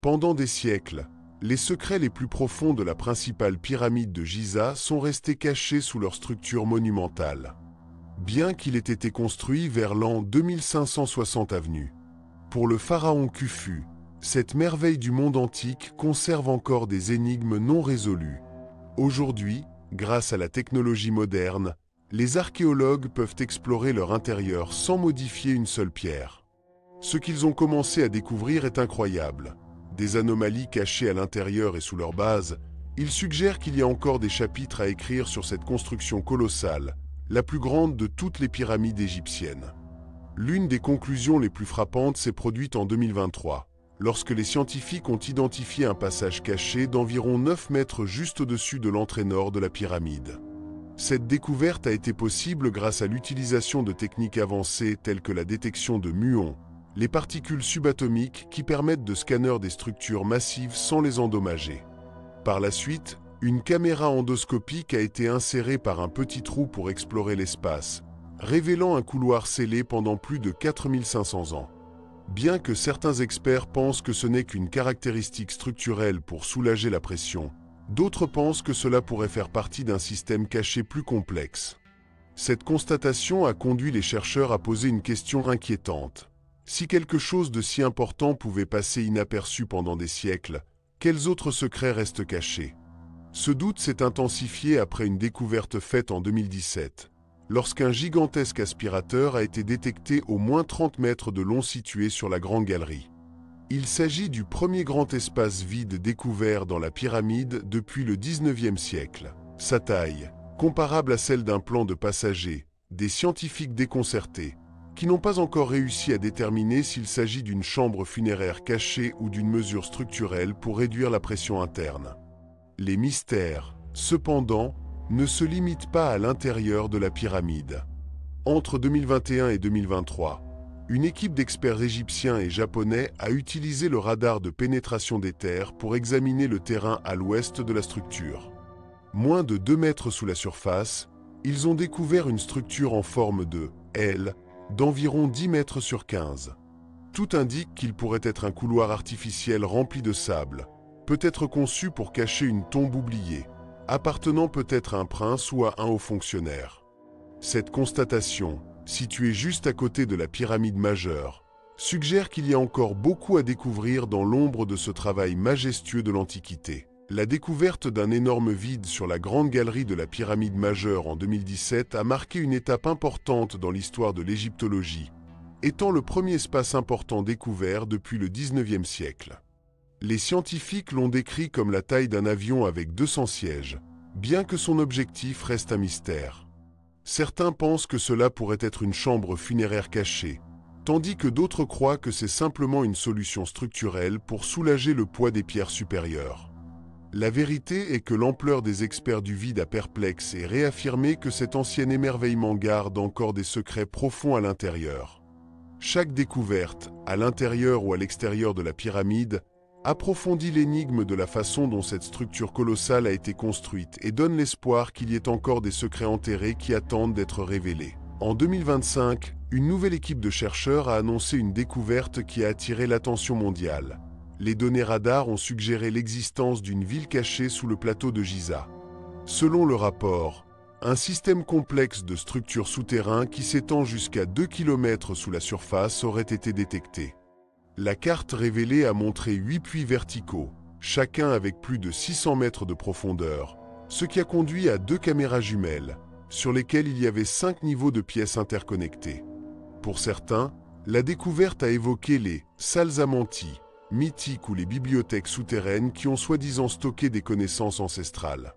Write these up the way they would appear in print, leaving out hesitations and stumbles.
Pendant des siècles, les secrets les plus profonds de la principale pyramide de Giza sont restés cachés sous leur structure monumentale. Bien qu'il ait été construit vers l'an 2560 AV. Pour le pharaon Khufu, cette merveille du monde antique conserve encore des énigmes non résolues. Aujourd'hui, grâce à la technologie moderne, les archéologues peuvent explorer leur intérieur sans modifier une seule pierre. Ce qu'ils ont commencé à découvrir est incroyable. Des anomalies cachées à l'intérieur et sous leur base, ils suggèrent qu'il y a encore des chapitres à écrire sur cette construction colossale, la plus grande de toutes les pyramides égyptiennes. L'une des conclusions les plus frappantes s'est produite en 2023, lorsque les scientifiques ont identifié un passage caché d'environ 9 mètres juste au-dessus de l'entrée nord de la pyramide. Cette découverte a été possible grâce à l'utilisation de techniques avancées telles que la détection de muons, les particules subatomiques qui permettent de scanner des structures massives sans les endommager. Par la suite, une caméra endoscopique a été insérée par un petit trou pour explorer l'espace, révélant un couloir scellé pendant plus de 4500 ans. Bien que certains experts pensent que ce n'est qu'une caractéristique structurelle pour soulager la pression, d'autres pensent que cela pourrait faire partie d'un système caché plus complexe. Cette constatation a conduit les chercheurs à poser une question inquiétante. Si quelque chose de si important pouvait passer inaperçu pendant des siècles, quels autres secrets restent cachés? Ce doute s'est intensifié après une découverte faite en 2017, lorsqu'un gigantesque aspirateur a été détecté au moins 30 mètres de long situé sur la Grande Galerie. Il s'agit du premier grand espace vide découvert dans la pyramide depuis le 19e siècle. Sa taille, comparable à celle d'un plan de passager, des scientifiques déconcertés, qui n'ont pas encore réussi à déterminer s'il s'agit d'une chambre funéraire cachée ou d'une mesure structurelle pour réduire la pression interne. Les mystères, cependant, ne se limitent pas à l'intérieur de la pyramide. Entre 2021 et 2023, une équipe d'experts égyptiens et japonais a utilisé le radar de pénétration des terres pour examiner le terrain à l'ouest de la structure. Moins de 2 mètres sous la surface, ils ont découvert une structure en forme de L, d'environ 10 mètres sur 15. Tout indique qu'il pourrait être un couloir artificiel rempli de sable, peut-être conçu pour cacher une tombe oubliée, appartenant peut-être à un prince ou à un haut fonctionnaire. Cette constatation, située juste à côté de la pyramide majeure, suggère qu'il y a encore beaucoup à découvrir dans l'ombre de ce travail majestueux de l'Antiquité. La découverte d'un énorme vide sur la grande galerie de la pyramide majeure en 2017 a marqué une étape importante dans l'histoire de l'égyptologie, étant le premier espace important découvert depuis le 19e siècle. Les scientifiques l'ont décrit comme la taille d'un avion avec 200 sièges, bien que son objectif reste un mystère. Certains pensent que cela pourrait être une chambre funéraire cachée, tandis que d'autres croient que c'est simplement une solution structurelle pour soulager le poids des pierres supérieures. La vérité est que l'ampleur des experts du vide a perplexe et réaffirmé que cet ancien émerveillement garde encore des secrets profonds à l'intérieur. Chaque découverte, à l'intérieur ou à l'extérieur de la pyramide, approfondit l'énigme de la façon dont cette structure colossale a été construite et donne l'espoir qu'il y ait encore des secrets enterrés qui attendent d'être révélés. En 2025, une nouvelle équipe de chercheurs a annoncé une découverte qui a attiré l'attention mondiale. Les données radar ont suggéré l'existence d'une ville cachée sous le plateau de Giza. Selon le rapport, un système complexe de structures souterrains qui s'étend jusqu'à 2 km sous la surface aurait été détecté. La carte révélée a montré 8 puits verticaux, chacun avec plus de 600 mètres de profondeur, ce qui a conduit à 2 caméras jumelles, sur lesquelles il y avait 5 niveaux de pièces interconnectées. Pour certains, la découverte a évoqué les « salles amanties », mythiques ou les bibliothèques souterraines qui ont soi-disant stocké des connaissances ancestrales.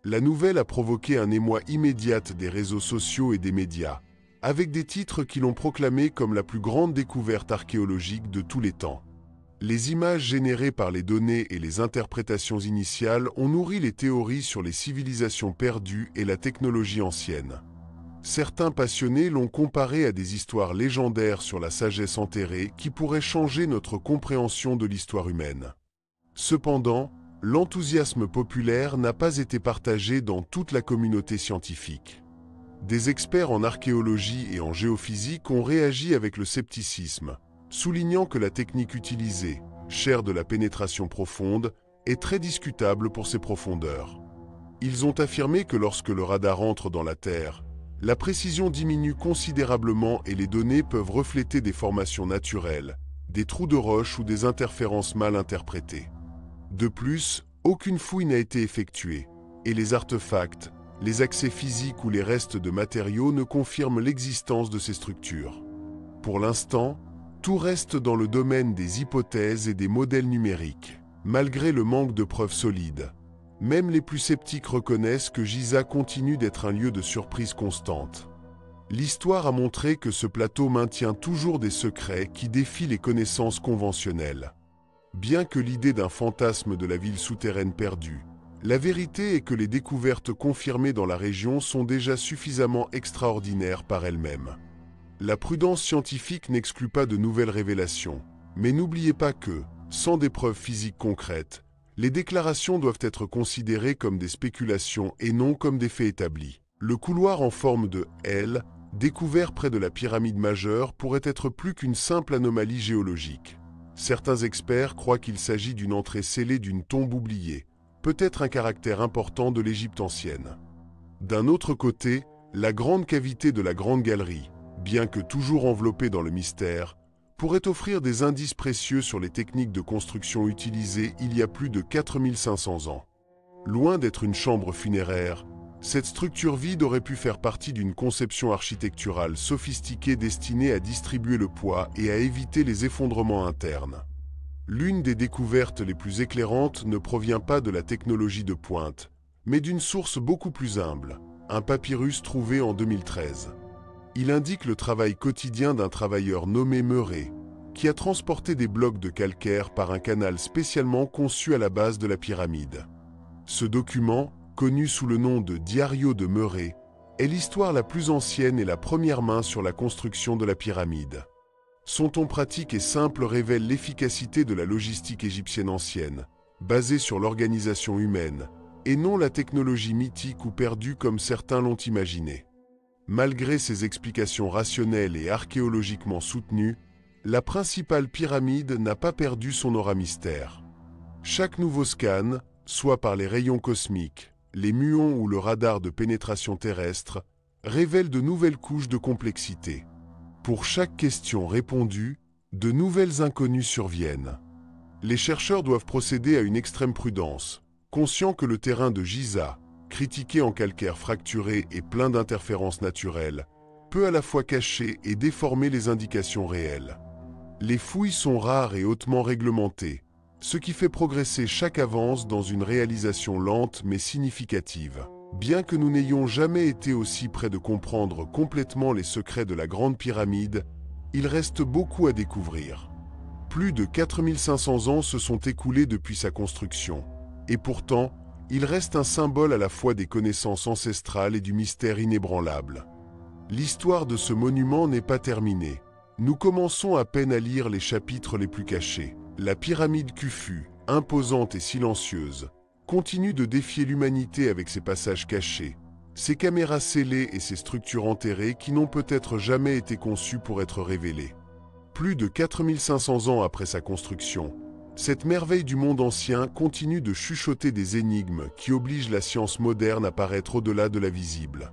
La nouvelle a provoqué un émoi immédiat des réseaux sociaux et des médias, avec des titres qui l'ont proclamée comme la plus grande découverte archéologique de tous les temps. Les images générées par les données et les interprétations initiales ont nourri les théories sur les civilisations perdues et la technologie ancienne. Certains passionnés l'ont comparée à des histoires légendaires sur la sagesse enterrée qui pourraient changer notre compréhension de l'histoire humaine. Cependant, l'enthousiasme populaire n'a pas été partagé dans toute la communauté scientifique. Des experts en archéologie et en géophysique ont réagi avec le scepticisme, soulignant que la technique utilisée, cher de la pénétration profonde, est très discutable pour ses profondeurs. Ils ont affirmé que lorsque le radar entre dans la Terre, la précision diminue considérablement et les données peuvent refléter des formations naturelles, des trous de roche ou des interférences mal interprétées. De plus, aucune fouille n'a été effectuée, et les artefacts, les accès physiques ou les restes de matériaux ne confirment l'existence de ces structures. Pour l'instant, tout reste dans le domaine des hypothèses et des modèles numériques. Malgré le manque de preuves solides, même les plus sceptiques reconnaissent que Giza continue d'être un lieu de surprise constante. L'histoire a montré que ce plateau maintient toujours des secrets qui défient les connaissances conventionnelles. Bien que l'idée d'un fantasme de la ville souterraine perdue, la vérité est que les découvertes confirmées dans la région sont déjà suffisamment extraordinaires par elles-mêmes. La prudence scientifique n'exclut pas de nouvelles révélations, mais n'oubliez pas que, sans des preuves physiques concrètes, les déclarations doivent être considérées comme des spéculations et non comme des faits établis. Le couloir en forme de L, découvert près de la pyramide majeure, pourrait être plus qu'une simple anomalie géologique. Certains experts croient qu'il s'agit d'une entrée scellée d'une tombe oubliée, peut-être un caractère important de l'Égypte ancienne. D'un autre côté, la grande cavité de la Grande Galerie, bien que toujours enveloppée dans le mystère, pourrait offrir des indices précieux sur les techniques de construction utilisées il y a plus de 4500 ans. Loin d'être une chambre funéraire, cette structure vide aurait pu faire partie d'une conception architecturale sophistiquée destinée à distribuer le poids et à éviter les effondrements internes. L'une des découvertes les plus éclairantes ne provient pas de la technologie de pointe, mais d'une source beaucoup plus humble, un papyrus trouvé en 2013. Il indique le travail quotidien d'un travailleur nommé Meuret, qui a transporté des blocs de calcaire par un canal spécialement conçu à la base de la pyramide. Ce document, connu sous le nom de Diario de Meuret, est l'histoire la plus ancienne et la première main sur la construction de la pyramide. Son ton pratique et simple révèle l'efficacité de la logistique égyptienne ancienne, basée sur l'organisation humaine, et non la technologie mythique ou perdue comme certains l'ont imaginé. Malgré ces explications rationnelles et archéologiquement soutenues, la principale pyramide n'a pas perdu son aura mystère. Chaque nouveau scan, soit par les rayons cosmiques, les muons ou le radar de pénétration terrestre, révèle de nouvelles couches de complexité. Pour chaque question répondue, de nouvelles inconnues surviennent. Les chercheurs doivent procéder à une extrême prudence, conscients que le terrain de Giza, critiqué en calcaire fracturé et plein d'interférences naturelles, peut à la fois cacher et déformer les indications réelles. Les fouilles sont rares et hautement réglementées, ce qui fait progresser chaque avance dans une réalisation lente mais significative. Bien que nous n'ayons jamais été aussi près de comprendre complètement les secrets de la Grande Pyramide, il reste beaucoup à découvrir. Plus de 4500 ans se sont écoulés depuis sa construction, et pourtant, il reste un symbole à la fois des connaissances ancestrales et du mystère inébranlable. L'histoire de ce monument n'est pas terminée. Nous commençons à peine à lire les chapitres les plus cachés. La pyramide Khufu, imposante et silencieuse, continue de défier l'humanité avec ses passages cachés, ses caméras scellées et ses structures enterrées qui n'ont peut-être jamais été conçues pour être révélées. Plus de 4500 ans après sa construction, cette merveille du monde ancien continue de chuchoter des énigmes qui obligent la science moderne à paraître au-delà de la visible.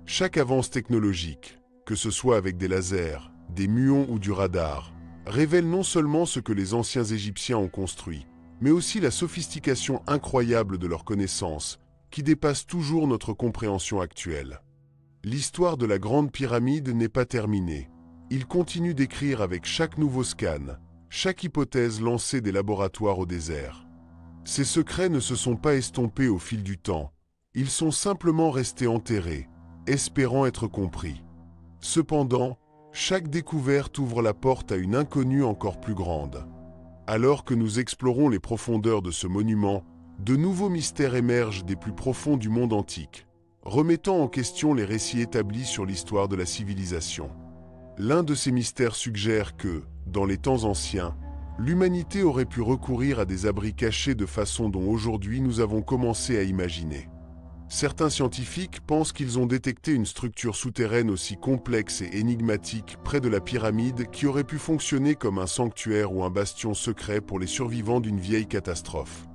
Chaque avance technologique, que ce soit avec des lasers, des muons ou du radar, révèle non seulement ce que les anciens Égyptiens ont construit, mais aussi la sophistication incroyable de leurs connaissances, qui dépasse toujours notre compréhension actuelle. L'histoire de la Grande Pyramide n'est pas terminée. Il continue d'écrire avec chaque nouveau scan, chaque hypothèse lancée des laboratoires au désert. Ces secrets ne se sont pas estompés au fil du temps, ils sont simplement restés enterrés, espérant être compris. Cependant, chaque découverte ouvre la porte à une inconnue encore plus grande. Alors que nous explorons les profondeurs de ce monument, de nouveaux mystères émergent des plus profonds du monde antique, remettant en question les récits établis sur l'histoire de la civilisation. L'un de ces mystères suggère que, dans les temps anciens, l'humanité aurait pu recourir à des abris cachés de façon dont aujourd'hui nous avons commencé à imaginer. Certains scientifiques pensent qu'ils ont détecté une structure souterraine aussi complexe et énigmatique près de la pyramide qui aurait pu fonctionner comme un sanctuaire ou un bastion secret pour les survivants d'une vieille catastrophe.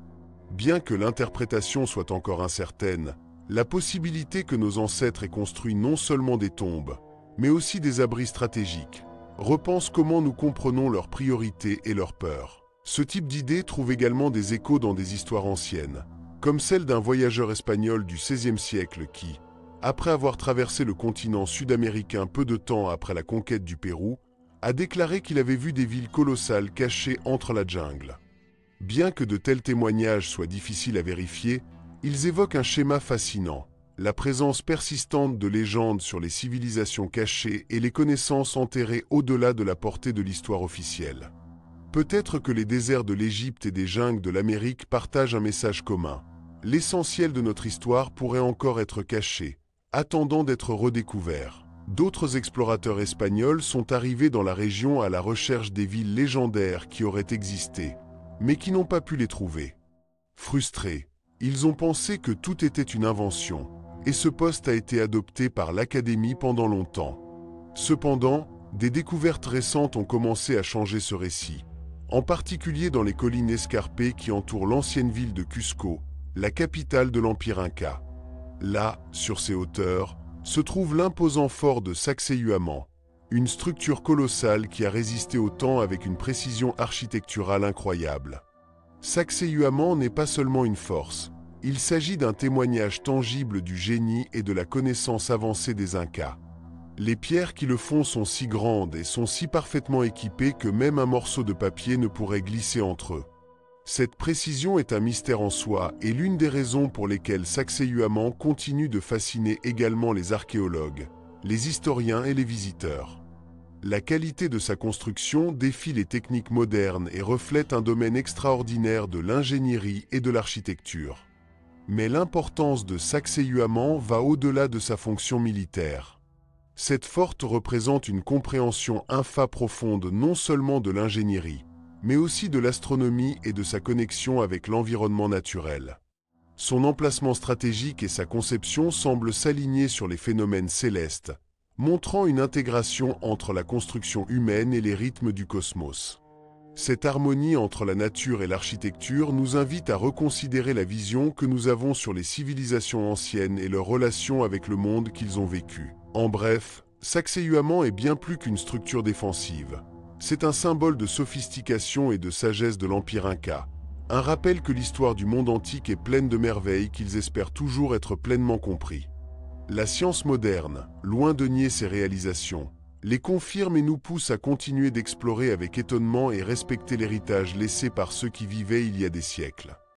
Bien que l'interprétation soit encore incertaine, la possibilité que nos ancêtres aient construit non seulement des tombes, mais aussi des abris stratégiques, repense comment nous comprenons leurs priorités et leurs peurs. Ce type d'idée trouve également des échos dans des histoires anciennes, comme celle d'un voyageur espagnol du XVIe siècle qui, après avoir traversé le continent sud-américain peu de temps après la conquête du Pérou, a déclaré qu'il avait vu des villes colossales cachées entre la jungle. Bien que de tels témoignages soient difficiles à vérifier, ils évoquent un schéma fascinant, la présence persistante de légendes sur les civilisations cachées et les connaissances enterrées au-delà de la portée de l'histoire officielle. Peut-être que les déserts de l'Égypte et des jungles de l'Amérique partagent un message commun. L'essentiel de notre histoire pourrait encore être caché, attendant d'être redécouvert. D'autres explorateurs espagnols sont arrivés dans la région à la recherche des villes légendaires qui auraient existé, mais qui n'ont pas pu les trouver. Frustrés, ils ont pensé que tout était une invention, et ce poste a été adopté par l'Académie pendant longtemps. Cependant, des découvertes récentes ont commencé à changer ce récit, en particulier dans les collines escarpées qui entourent l'ancienne ville de Cusco, la capitale de l'Empire Inca. Là, sur ces hauteurs, se trouve l'imposant fort de Sacsayhuaman, une structure colossale qui a résisté au temps avec une précision architecturale incroyable. Sacsayhuaman n'est pas seulement une force, il s'agit d'un témoignage tangible du génie et de la connaissance avancée des Incas. Les pierres qui le font sont si grandes et sont si parfaitement équipées que même un morceau de papier ne pourrait glisser entre eux. Cette précision est un mystère en soi et l'une des raisons pour lesquelles Sacsayhuaman continue de fasciner également les archéologues, les historiens et les visiteurs. La qualité de sa construction défie les techniques modernes et reflète un domaine extraordinaire de l'ingénierie et de l'architecture. Mais l'importance de Sacsayhuaman va au-delà de sa fonction militaire. Cette forte représente une compréhension profonde non seulement de l'ingénierie, mais aussi de l'astronomie et de sa connexion avec l'environnement naturel. Son emplacement stratégique et sa conception semblent s'aligner sur les phénomènes célestes, montrant une intégration entre la construction humaine et les rythmes du cosmos. Cette harmonie entre la nature et l'architecture nous invite à reconsidérer la vision que nous avons sur les civilisations anciennes et leur relation avec le monde qu'ils ont vécu. En bref, Sacsayhuaman est bien plus qu'une structure défensive. C'est un symbole de sophistication et de sagesse de l'Empire Inca, un rappel que l'histoire du monde antique est pleine de merveilles qu'ils espèrent toujours être pleinement compris. La science moderne, loin de nier ses réalisations, les confirme et nous pousse à continuer d'explorer avec étonnement et respecter l'héritage laissé par ceux qui vivaient il y a des siècles.